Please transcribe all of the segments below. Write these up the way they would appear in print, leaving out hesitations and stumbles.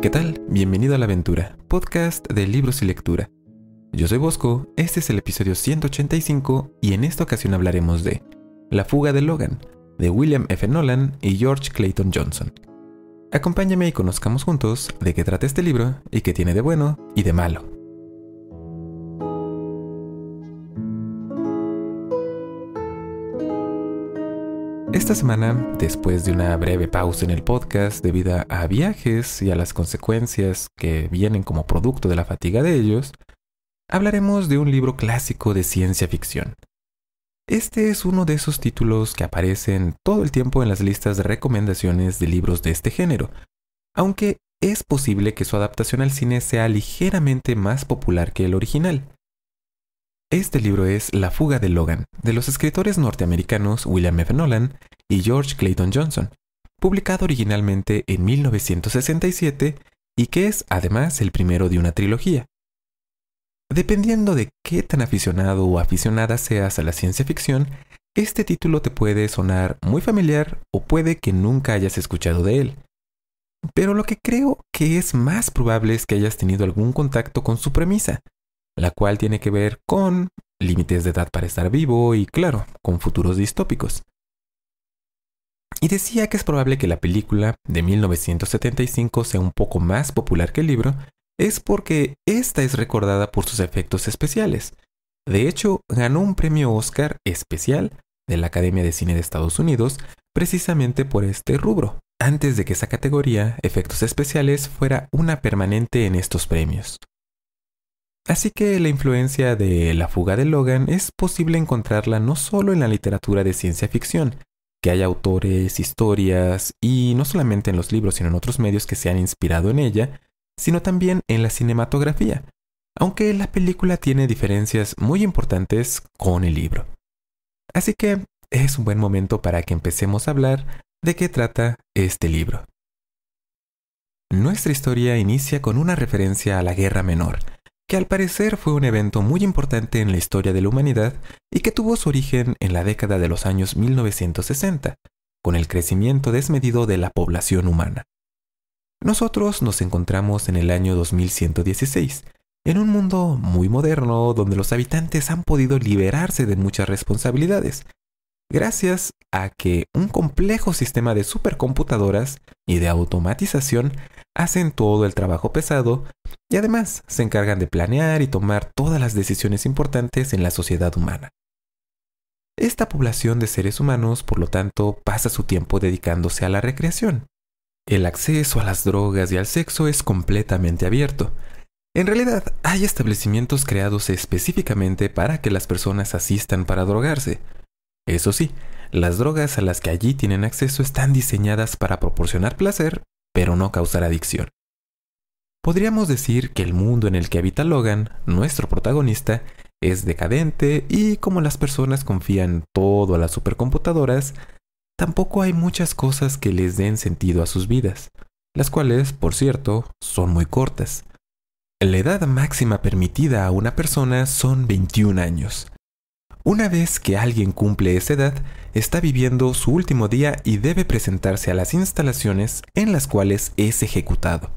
¿Qué tal? Bienvenido a La Aventura, podcast de libros y lectura. Yo soy Bosco, este es el episodio 185 y en esta ocasión hablaremos de La fuga de Logan, de William F. Nolan y George Clayton Johnson. Acompáñame y conozcamos juntos de qué trata este libro y qué tiene de bueno y de malo. Esta semana, después de una breve pausa en el podcast debido a viajes y a las consecuencias que vienen como producto de la fatiga de ellos, hablaremos de un libro clásico de ciencia ficción. Este es uno de esos títulos que aparecen todo el tiempo en las listas de recomendaciones de libros de este género, aunque es posible que su adaptación al cine sea ligeramente más popular que el original. Este libro es La fuga de Logan, de los escritores norteamericanos William F. Nolan y George Clayton Johnson, publicado originalmente en 1967 y que es además el primero de una trilogía. Dependiendo de qué tan aficionado o aficionada seas a la ciencia ficción, este título te puede sonar muy familiar o puede que nunca hayas escuchado de él. Pero lo que creo que es más probable es que hayas tenido algún contacto con su premisa, la cual tiene que ver con límites de edad para estar vivo y, claro, con futuros distópicos. Y decía que es probable que la película de 1975 sea un poco más popular que el libro, es porque esta es recordada por sus efectos especiales. De hecho, ganó un premio Oscar especial de la Academia de Cine de Estados Unidos precisamente por este rubro, antes de que esa categoría, efectos especiales, fuera una permanente en estos premios. Así que la influencia de La fuga de Logan es posible encontrarla no solo en la literatura de ciencia ficción, que hay autores, historias y no solamente en los libros sino en otros medios que se han inspirado en ella, sino también en la cinematografía, aunque la película tiene diferencias muy importantes con el libro. Así que es un buen momento para que empecemos a hablar de qué trata este libro. Nuestra historia inicia con una referencia a la Guerra Menor, que al parecer fue un evento muy importante en la historia de la humanidad y que tuvo su origen en la década de los años 1960, con el crecimiento desmedido de la población humana. Nosotros nos encontramos en el año 2116, en un mundo muy moderno donde los habitantes han podido liberarse de muchas responsabilidades, gracias a que un complejo sistema de supercomputadoras y de automatización hacen todo el trabajo pesado y además se encargan de planear y tomar todas las decisiones importantes en la sociedad humana. Esta población de seres humanos, por lo tanto, pasa su tiempo dedicándose a la recreación. El acceso a las drogas y al sexo es completamente abierto. En realidad, hay establecimientos creados específicamente para que las personas asistan para drogarse. Eso sí, las drogas a las que allí tienen acceso están diseñadas para proporcionar placer, pero no causar adicción. Podríamos decir que el mundo en el que habita Logan, nuestro protagonista, es decadente y como las personas confían todo a las supercomputadoras, tampoco hay muchas cosas que les den sentido a sus vidas, las cuales, por cierto, son muy cortas. La edad máxima permitida a una persona son 21 años. Una vez que alguien cumple esa edad, está viviendo su último día y debe presentarse a las instalaciones en las cuales es ejecutado.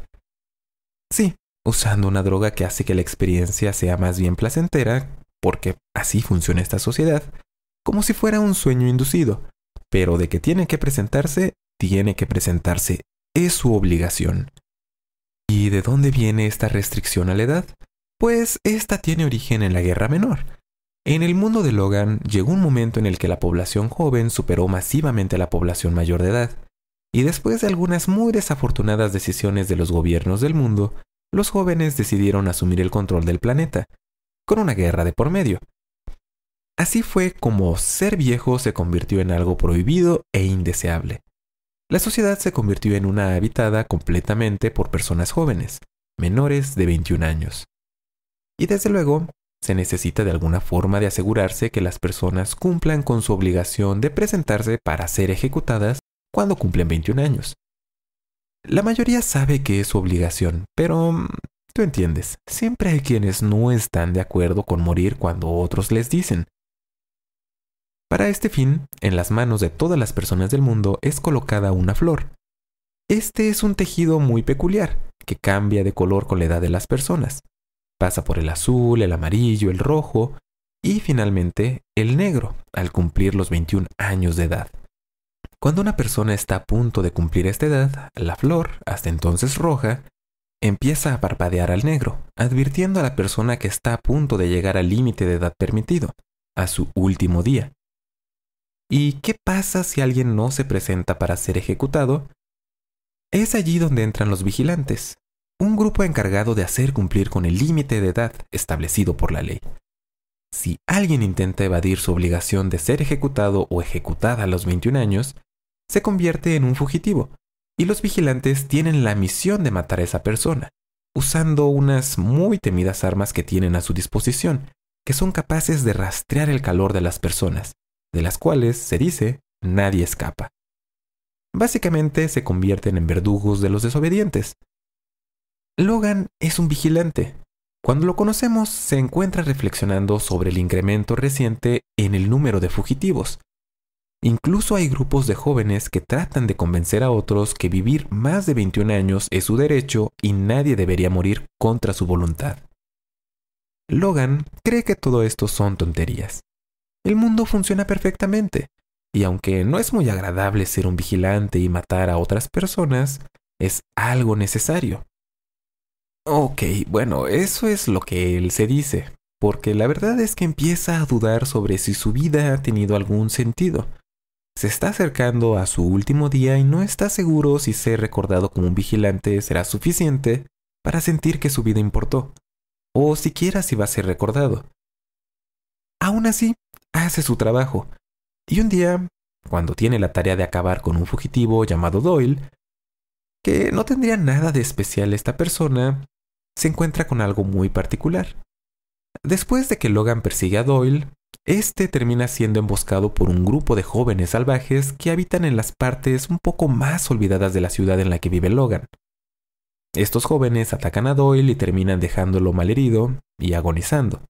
Sí, usando una droga que hace que la experiencia sea más bien placentera, porque así funciona esta sociedad, como si fuera un sueño inducido, pero de que tiene que presentarse, es su obligación. ¿Y de dónde viene esta restricción a la edad? Pues esta tiene origen en la Guerra Menor. En el mundo de Logan llegó un momento en el que la población joven superó masivamente a la población mayor de edad, y después de algunas muy desafortunadas decisiones de los gobiernos del mundo, los jóvenes decidieron asumir el control del planeta, con una guerra de por medio. Así fue como ser viejo se convirtió en algo prohibido e indeseable. La sociedad se convirtió en una habitada completamente por personas jóvenes, menores de 21 años. Y desde luego, se necesita de alguna forma de asegurarse que las personas cumplan con su obligación de presentarse para ser ejecutadas cuando cumplen 21 años. La mayoría sabe que es su obligación, pero tú entiendes, siempre hay quienes no están de acuerdo con morir cuando otros les dicen. Para este fin, en las manos de todas las personas del mundo es colocada una flor. Este es un tejido muy peculiar, que cambia de color con la edad de las personas. Pasa por el azul, el amarillo, el rojo y finalmente el negro al cumplir los 21 años de edad. Cuando una persona está a punto de cumplir esta edad, la flor, hasta entonces roja, empieza a parpadear al negro, advirtiendo a la persona que está a punto de llegar al límite de edad permitido, a su último día. ¿Y qué pasa si alguien no se presenta para ser ejecutado? Es allí donde entran los vigilantes, un grupo encargado de hacer cumplir con el límite de edad establecido por la ley. Si alguien intenta evadir su obligación de ser ejecutado o ejecutada a los 21 años, se convierte en un fugitivo, y los vigilantes tienen la misión de matar a esa persona, usando unas muy temidas armas que tienen a su disposición, que son capaces de rastrear el calor de las personas, de las cuales, se dice, nadie escapa. Básicamente se convierten en verdugos de los desobedientes. Logan es un vigilante. Cuando lo conocemos, se encuentra reflexionando sobre el incremento reciente en el número de fugitivos. Incluso hay grupos de jóvenes que tratan de convencer a otros que vivir más de 21 años es su derecho y nadie debería morir contra su voluntad. Logan cree que todo esto son tonterías. El mundo funciona perfectamente, y aunque no es muy agradable ser un vigilante y matar a otras personas, es algo necesario. Ok, bueno, eso es lo que él se dice, porque la verdad es que empieza a dudar sobre si su vida ha tenido algún sentido. Se está acercando a su último día y no está seguro si ser recordado como un vigilante será suficiente para sentir que su vida importó, o siquiera si va a ser recordado. Aún así, hace su trabajo, y un día, cuando tiene la tarea de acabar con un fugitivo llamado Doyle, que no tendría nada de especial esta persona, se encuentra con algo muy particular. Después de que Logan persigue a Doyle, este termina siendo emboscado por un grupo de jóvenes salvajes que habitan en las partes un poco más olvidadas de la ciudad en la que vive Logan. Estos jóvenes atacan a Doyle y terminan dejándolo malherido y agonizando.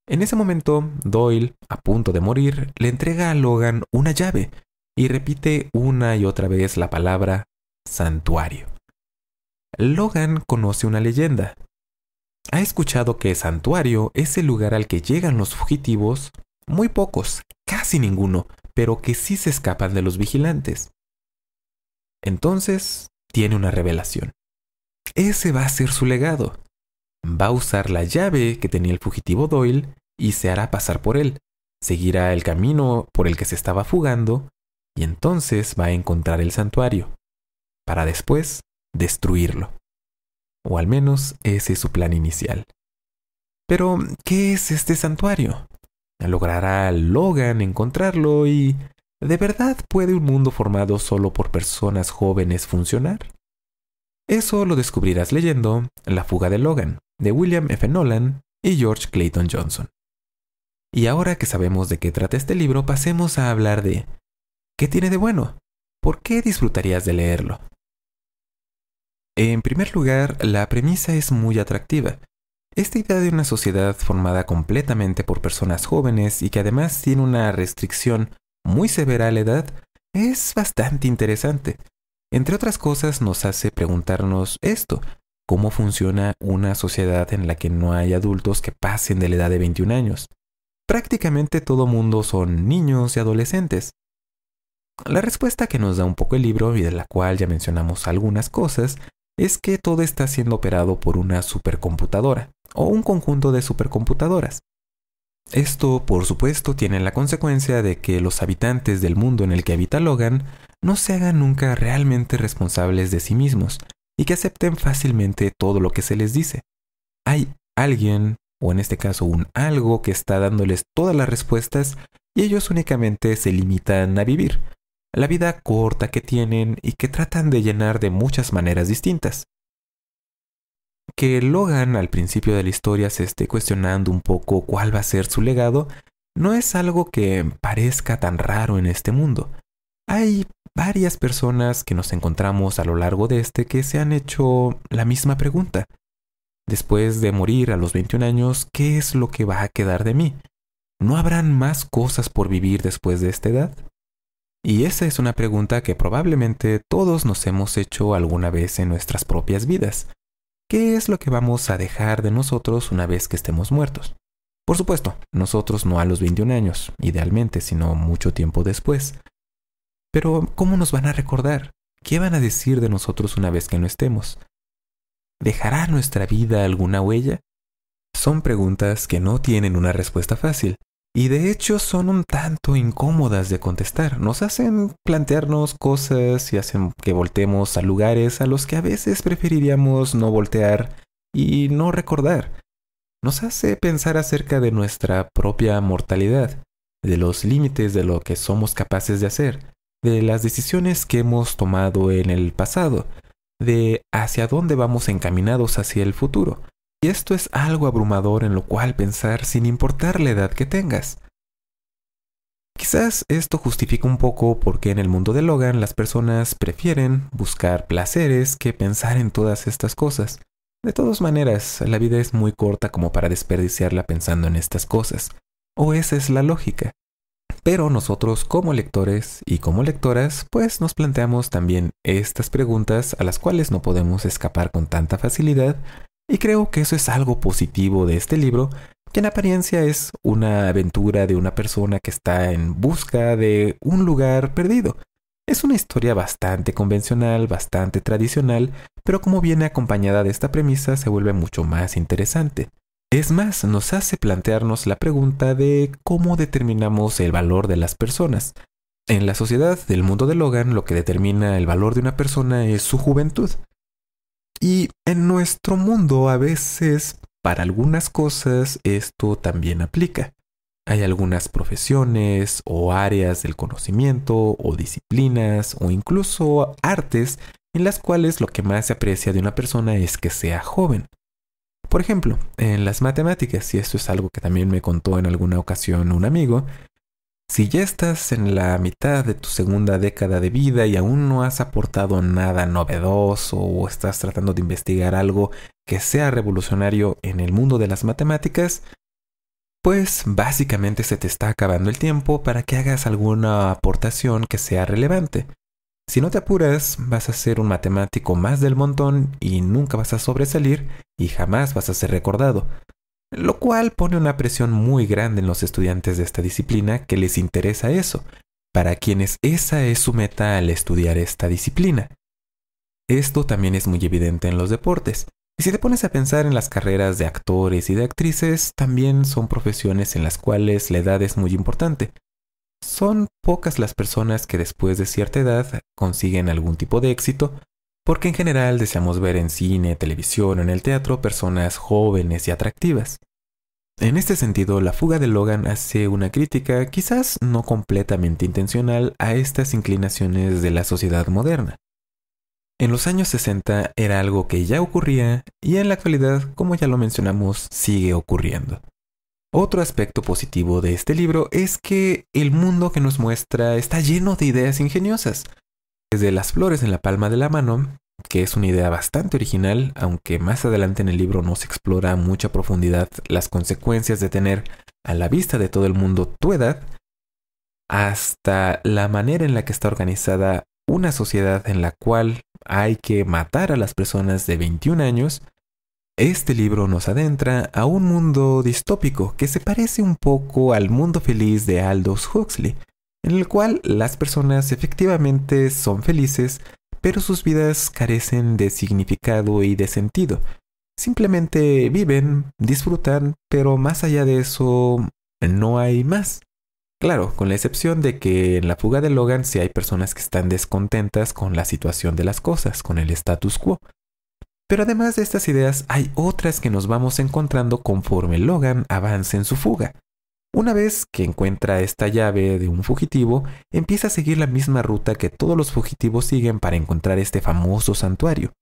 En ese momento, Doyle, a punto de morir, le entrega a Logan una llave y repite una y otra vez la palabra santuario. Logan conoce una leyenda. Ha escuchado que Santuario es el lugar al que llegan los fugitivos, muy pocos, casi ninguno, pero que sí se escapan de los vigilantes. Entonces, tiene una revelación. Ese va a ser su legado. Va a usar la llave que tenía el fugitivo Doyle y se hará pasar por él. Seguirá el camino por el que se estaba fugando y entonces va a encontrar el santuario, para después destruirlo. O al menos ese es su plan inicial. Pero, ¿qué es este santuario? ¿Logrará Logan encontrarlo y de verdad puede un mundo formado solo por personas jóvenes funcionar? Eso lo descubrirás leyendo La fuga de Logan, de William F. Nolan y George Clayton Johnson. Y ahora que sabemos de qué trata este libro, pasemos a hablar de ¿qué tiene de bueno? ¿Por qué disfrutarías de leerlo? En primer lugar, la premisa es muy atractiva. Esta idea de una sociedad formada completamente por personas jóvenes y que además tiene una restricción muy severa a la edad es bastante interesante. Entre otras cosas, nos hace preguntarnos esto: ¿cómo funciona una sociedad en la que no hay adultos que pasen de la edad de 21 años? Prácticamente todo mundo son niños y adolescentes. La respuesta que nos da un poco el libro, y de la cual ya mencionamos algunas cosas, es que todo está siendo operado por una supercomputadora o un conjunto de supercomputadoras. Esto, por supuesto, tiene la consecuencia de que los habitantes del mundo en el que habita Logan no se hagan nunca realmente responsables de sí mismos y que acepten fácilmente todo lo que se les dice. Hay alguien, o en este caso un algo, que está dándoles todas las respuestas y ellos únicamente se limitan a vivir la vida corta que tienen y que tratan de llenar de muchas maneras distintas. Que Logan al principio de la historia se esté cuestionando un poco cuál va a ser su legado no es algo que parezca tan raro en este mundo. Hay varias personas que nos encontramos a lo largo de que se han hecho la misma pregunta. Después de morir a los 21 años, ¿qué es lo que va a quedar de mí? ¿No habrán más cosas por vivir después de esta edad? Y esa es una pregunta que probablemente todos nos hemos hecho alguna vez en nuestras propias vidas. ¿Qué es lo que vamos a dejar de nosotros una vez que estemos muertos? Por supuesto, nosotros no a los 21 años, idealmente, sino mucho tiempo después. Pero, ¿cómo nos van a recordar? ¿Qué van a decir de nosotros una vez que no estemos? ¿Dejará nuestra vida alguna huella? Son preguntas que no tienen una respuesta fácil. Y de hecho son un tanto incómodas de contestar. Nos hacen plantearnos cosas y hacen que voltemos a lugares a los que a veces preferiríamos no voltear y no recordar. Nos hace pensar acerca de nuestra propia mortalidad, de los límites de lo que somos capaces de hacer, de las decisiones que hemos tomado en el pasado, de hacia dónde vamos encaminados hacia el futuro. Y esto es algo abrumador en lo cual pensar sin importar la edad que tengas. Quizás esto justifica un poco por qué en el mundo de Logan las personas prefieren buscar placeres que pensar en todas estas cosas. De todas maneras, la vida es muy corta como para desperdiciarla pensando en estas cosas. O esa es la lógica. Pero nosotros como lectores y como lectoras, pues nos planteamos también estas preguntas a las cuales no podemos escapar con tanta facilidad. Y creo que eso es algo positivo de este libro, que en apariencia es una aventura de una persona que está en busca de un lugar perdido. Es una historia bastante convencional, bastante tradicional, pero como viene acompañada de esta premisa se vuelve mucho más interesante. Es más, nos hace plantearnos la pregunta de cómo determinamos el valor de las personas. En la sociedad del mundo de Logan, lo que determina el valor de una persona es su juventud. Y en nuestro mundo a veces, para algunas cosas, esto también aplica. Hay algunas profesiones o áreas del conocimiento o disciplinas o incluso artes en las cuales lo que más se aprecia de una persona es que sea joven. Por ejemplo, en las matemáticas, y esto es algo que también me contó en alguna ocasión un amigo, si ya estás en la mitad de tu segunda década de vida y aún no has aportado nada novedoso o estás tratando de investigar algo que sea revolucionario en el mundo de las matemáticas, pues básicamente se te está acabando el tiempo para que hagas alguna aportación que sea relevante. Si no te apuras, vas a ser un matemático más del montón y nunca vas a sobresalir y jamás vas a ser recordado. Lo cual pone una presión muy grande en los estudiantes de esta disciplina que les interesa eso, para quienes esa es su meta al estudiar esta disciplina. Esto también es muy evidente en los deportes. Y si te pones a pensar en las carreras de actores y de actrices, también son profesiones en las cuales la edad es muy importante. Son pocas las personas que después de cierta edad consiguen algún tipo de éxito, porque en general deseamos ver en cine, televisión o en el teatro personas jóvenes y atractivas. En este sentido, La fuga de Logan hace una crítica, quizás no completamente intencional, a estas inclinaciones de la sociedad moderna. En los años 60 era algo que ya ocurría y en la actualidad, como ya lo mencionamos, sigue ocurriendo. Otro aspecto positivo de este libro es que el mundo que nos muestra está lleno de ideas ingeniosas. Desde las flores en la palma de la mano, que es una idea bastante original, aunque más adelante en el libro no se explora a mucha profundidad las consecuencias de tener a la vista de todo el mundo tu edad, hasta la manera en la que está organizada una sociedad en la cual hay que matar a las personas de 21 años, este libro nos adentra a un mundo distópico que se parece un poco al mundo feliz de Aldous Huxley, en el cual las personas efectivamente son felices, pero sus vidas carecen de significado y de sentido. Simplemente viven, disfrutan, pero más allá de eso no hay más. Claro, con la excepción de que en La fuga de Logan sí hay personas que están descontentas con la situación de las cosas, con el status quo. Pero además de estas ideas hay otras que nos vamos encontrando conforme Logan avance en su fuga. Una vez que encuentra esta llave de un fugitivo, empieza a seguir la misma ruta que todos los fugitivos siguen para encontrar este famoso santuario.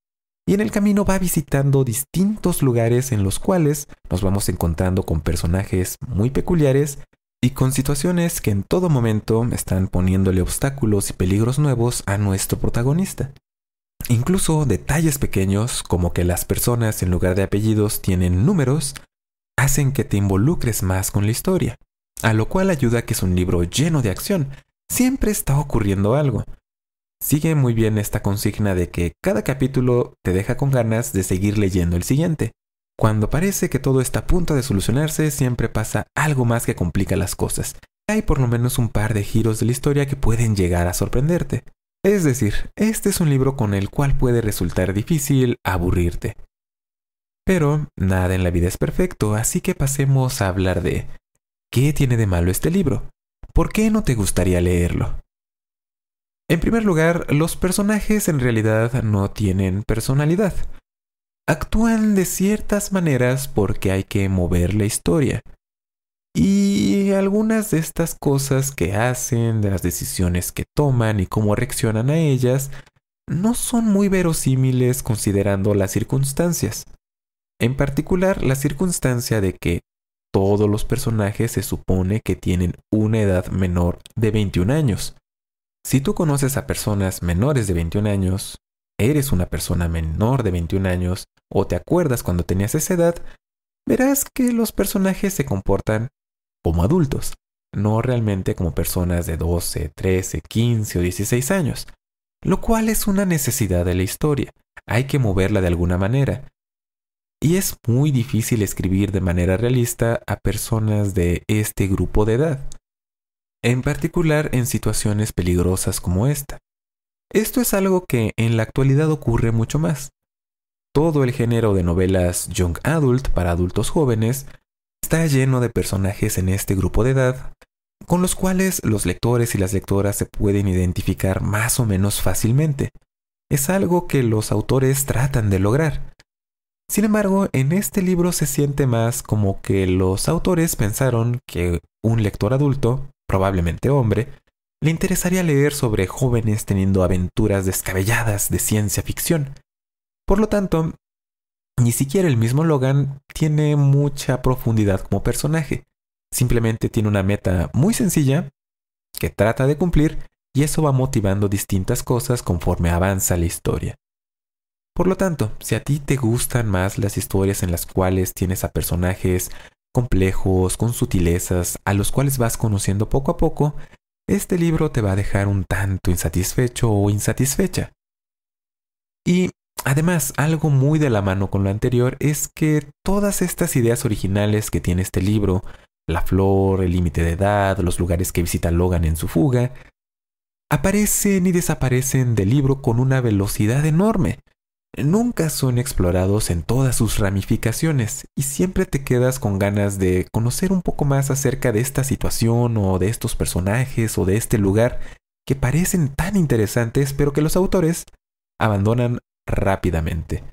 Y en el camino va visitando distintos lugares en los cuales nos vamos encontrando con personajes muy peculiares y con situaciones que en todo momento están poniéndole obstáculos y peligros nuevos a nuestro protagonista. Incluso detalles pequeños, como que las personas en lugar de apellidos tienen números, hacen que te involucres más con la historia, a lo cual ayuda que es un libro lleno de acción, Siempre está ocurriendo algo. Sigue muy bien esta consigna de que cada capítulo te deja con ganas de seguir leyendo el siguiente. Cuando parece que todo está a punto de solucionarse, siempre pasa algo más que complica las cosas. Hay por lo menos un par de giros de la historia que pueden llegar a sorprenderte. Es decir, este es un libro con el cual puede resultar difícil aburrirte. Pero nada en la vida es perfecto, así que pasemos a hablar de ¿qué tiene de malo este libro? ¿Por qué no te gustaría leerlo? En primer lugar, los personajes en realidad no tienen personalidad. Actúan de ciertas maneras porque hay que mover la historia. Y algunas de estas cosas que hacen, de las decisiones que toman y cómo reaccionan a ellas, no son muy verosímiles considerando las circunstancias. En particular, la circunstancia de que todos los personajes se supone que tienen una edad menor de 21 años. Si tú conoces a personas menores de 21 años, eres una persona menor de 21 años o te acuerdas cuando tenías esa edad, verás que los personajes se comportan como adultos, no realmente como personas de 12, 13, 15 o 16 años, lo cual es una necesidad de la historia. Hay que moverla de alguna manera. Y es muy difícil escribir de manera realista a personas de este grupo de edad, en particular en situaciones peligrosas como esta. Esto es algo que en la actualidad ocurre mucho más. Todo el género de novelas young adult para adultos jóvenes está lleno de personajes en este grupo de edad, con los cuales los lectores y las lectoras se pueden identificar más o menos fácilmente. Es algo que los autores tratan de lograr. Sin embargo, en este libro se siente más como que los autores pensaron que un lector adulto, probablemente hombre, le interesaría leer sobre jóvenes teniendo aventuras descabelladas de ciencia ficción. Por lo tanto, ni siquiera el mismo Logan tiene mucha profundidad como personaje. Simplemente tiene una meta muy sencilla que trata de cumplir y eso va motivando distintas cosas conforme avanza la historia. Por lo tanto, si a ti te gustan más las historias en las cuales tienes a personajes complejos, con sutilezas, a los cuales vas conociendo poco a poco, este libro te va a dejar un tanto insatisfecho o insatisfecha. Y además, algo muy de la mano con lo anterior es que todas estas ideas originales que tiene este libro, la flor, el límite de edad, los lugares que visita Logan en su fuga, aparecen y desaparecen del libro con una velocidad enorme. Nunca son explorados en todas sus ramificaciones y siempre te quedas con ganas de conocer un poco más acerca de esta situación o de estos personajes o de este lugar que parecen tan interesantes pero que los autores abandonan rápidamente.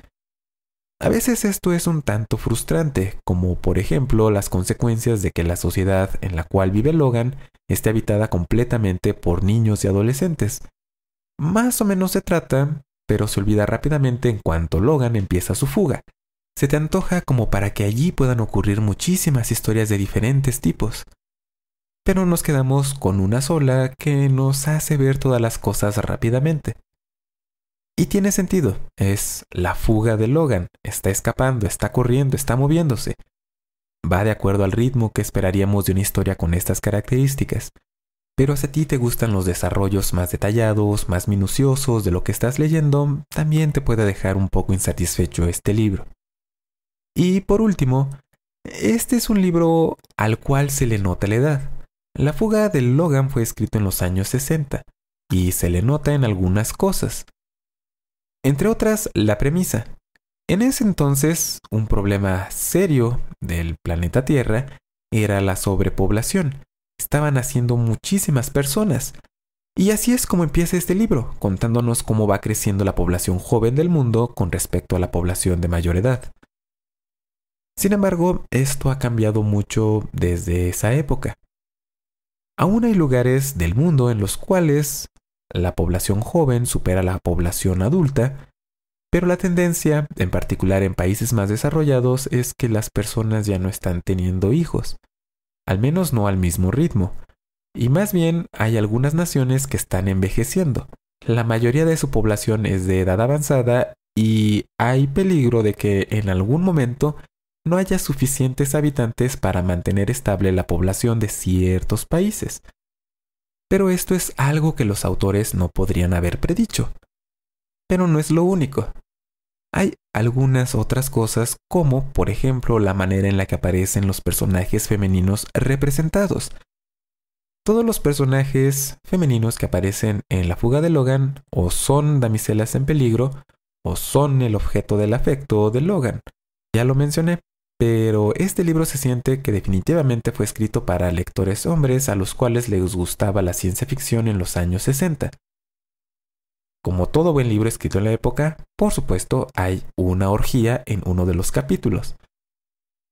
A veces esto es un tanto frustrante, como por ejemplo las consecuencias de que la sociedad en la cual vive Logan esté habitada completamente por niños y adolescentes. Más o menos se trata, pero se olvida rápidamente en cuanto Logan empieza su fuga. Se te antoja como para que allí puedan ocurrir muchísimas historias de diferentes tipos. Pero nos quedamos con una sola que nos hace ver todas las cosas rápidamente. Y tiene sentido, es la fuga de Logan, está escapando, está corriendo, está moviéndose. Va de acuerdo al ritmo que esperaríamos de una historia con estas características. Pero si a ti te gustan los desarrollos más detallados, más minuciosos de lo que estás leyendo, también te puede dejar un poco insatisfecho este libro. Y por último, este es un libro al cual se le nota la edad. La fuga de Logan fue escrito en los años 60 y se le nota en algunas cosas. Entre otras, la premisa. En ese entonces, un problema serio del planeta Tierra era la sobrepoblación. Estaban naciendo muchísimas personas. Y así es como empieza este libro, contándonos cómo va creciendo la población joven del mundo con respecto a la población de mayor edad. Sin embargo, esto ha cambiado mucho desde esa época. Aún hay lugares del mundo en los cuales la población joven supera a la población adulta, pero la tendencia, en particular en países más desarrollados, es que las personas ya no están teniendo hijos, al menos no al mismo ritmo, y más bien hay algunas naciones que están envejeciendo. La mayoría de su población es de edad avanzada y hay peligro de que en algún momento no haya suficientes habitantes para mantener estable la población de ciertos países. Pero esto es algo que los autores no podrían haber predicho. Pero no es lo único. Hay algunas otras cosas, como por ejemplo la manera en la que aparecen los personajes femeninos representados. Todos los personajes femeninos que aparecen en La fuga de Logan o son damiselas en peligro o son el objeto del afecto de Logan. Ya lo mencioné, pero este libro se siente que definitivamente fue escrito para lectores hombres a los cuales les gustaba la ciencia ficción en los años 60. Como todo buen libro escrito en la época, por supuesto, hay una orgía en uno de los capítulos,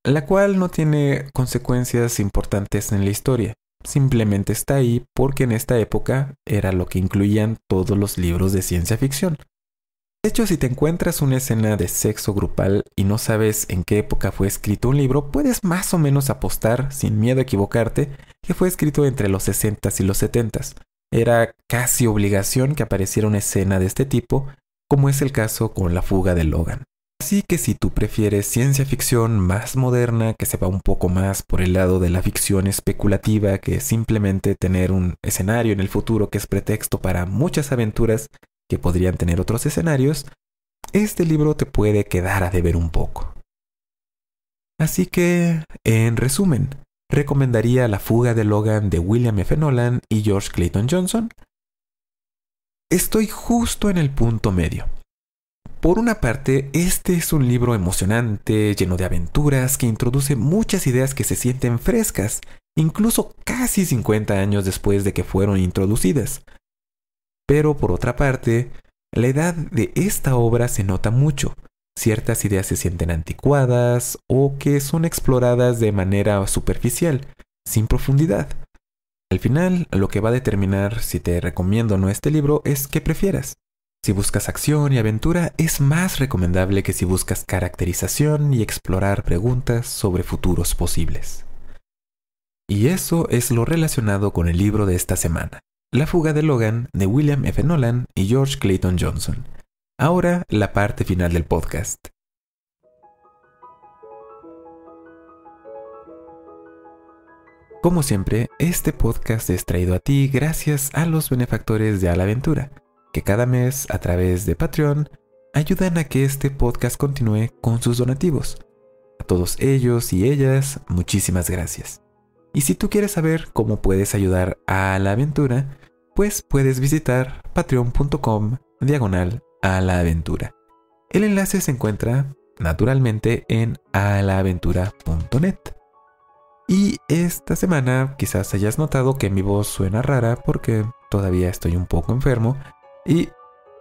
la cual no tiene consecuencias importantes en la historia. Simplemente está ahí porque en esta época era lo que incluían todos los libros de ciencia ficción. De hecho, si te encuentras una escena de sexo grupal y no sabes en qué época fue escrito un libro, puedes más o menos apostar, sin miedo a equivocarte, que fue escrito entre los 60s y los 70s. Era casi obligación que apareciera una escena de este tipo, como es el caso con La fuga de Logan. Así que si tú prefieres ciencia ficción más moderna, que se va un poco más por el lado de la ficción especulativa, que simplemente tener un escenario en el futuro que es pretexto para muchas aventuras que podrían tener otros escenarios, este libro te puede quedar a deber un poco. Así que, en resumen, ¿recomendaría La fuga de Logan de William F. Nolan y George Clayton Johnson? Estoy justo en el punto medio. Por una parte, este es un libro emocionante, lleno de aventuras, que introduce muchas ideas que se sienten frescas, incluso casi 50 años después de que fueron introducidas. Pero por otra parte, la edad de esta obra se nota mucho. Ciertas ideas se sienten anticuadas o que son exploradas de manera superficial, sin profundidad. Al final, lo que va a determinar si te recomiendo o no este libro es qué prefieras. Si buscas acción y aventura, es más recomendable que si buscas caracterización y explorar preguntas sobre futuros posibles. Y eso es lo relacionado con el libro de esta semana, La fuga de Logan, de William F. Nolan y George Clayton Johnson. Ahora, la parte final del podcast. Como siempre, este podcast es traído a ti gracias a los benefactores de A la Aventura, que cada mes, a través de Patreon, ayudan a que este podcast continúe con sus donativos. A todos ellos y ellas, muchísimas gracias. Y si tú quieres saber cómo puedes ayudar a La Aventura, pues puedes visitar patreon.com/A-la-aventura. El enlace se encuentra, naturalmente, en alaaventura.net. Y esta semana quizás hayas notado que mi voz suena rara porque todavía estoy un poco enfermo. Y,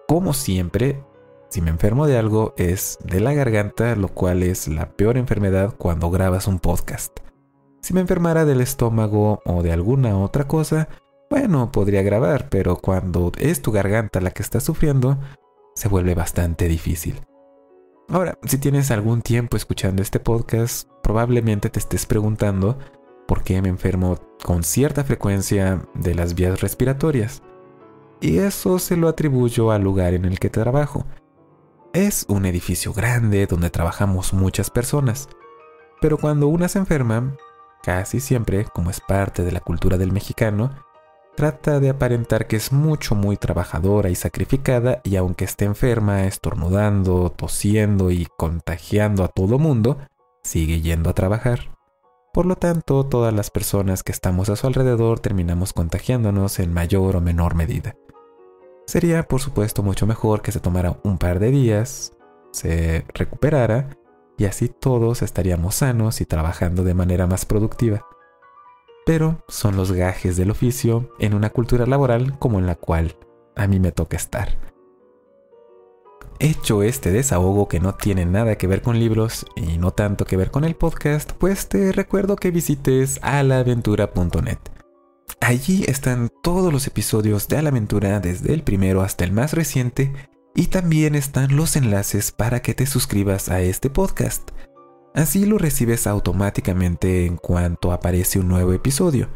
como siempre, si me enfermo de algo es de la garganta, lo cual es la peor enfermedad cuando grabas un podcast. Si me enfermara del estómago o de alguna otra cosa, bueno, podría grabar, pero cuando es tu garganta la que está sufriendo, se vuelve bastante difícil. Ahora, si tienes algún tiempo escuchando este podcast, probablemente te estés preguntando por qué me enfermo con cierta frecuencia de las vías respiratorias. Y eso se lo atribuyo al lugar en el que trabajo. Es un edificio grande donde trabajamos muchas personas, pero cuando una se enferma, casi siempre, como es parte de la cultura del mexicano, trata de aparentar que es muy trabajadora y sacrificada, y aunque esté enferma, estornudando, tosiendo y contagiando a todo mundo, sigue yendo a trabajar. Por lo tanto, todas las personas que estamos a su alrededor terminamos contagiándonos en mayor o menor medida. Sería, por supuesto, mucho mejor que se tomara un par de días, se recuperara, y así todos estaríamos sanos y trabajando de manera más productiva. Pero son los gajes del oficio en una cultura laboral como en la cual a mí me toca estar. Hecho este desahogo que no tiene nada que ver con libros y no tanto que ver con el podcast, pues te recuerdo que visites alaaventura.net. Allí están todos los episodios de A la Aventura, desde el primero hasta el más reciente, y también están los enlaces para que te suscribas a este podcast. Así lo recibes automáticamente en cuanto aparece un nuevo episodio.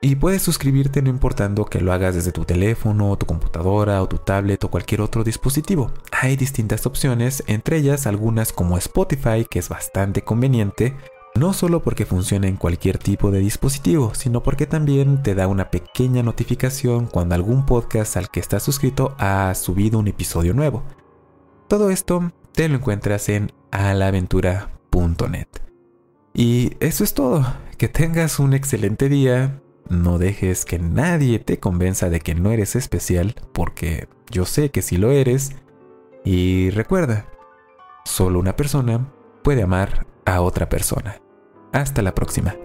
Y puedes suscribirte no importando que lo hagas desde tu teléfono, tu computadora o tu tablet o cualquier otro dispositivo. Hay distintas opciones, entre ellas algunas como Spotify, que es bastante conveniente, No solo porque funciona en cualquier tipo de dispositivo, sino porque también te da una pequeña notificación cuando algún podcast al que estás suscrito ha subido un episodio nuevo. Todo esto te lo encuentras en alaventura.net. Y eso es todo. Que tengas un excelente día. No dejes que nadie te convenza de que no eres especial, porque yo sé que sí lo eres. Y recuerda, solo una persona puede amar a otra persona. Hasta la próxima.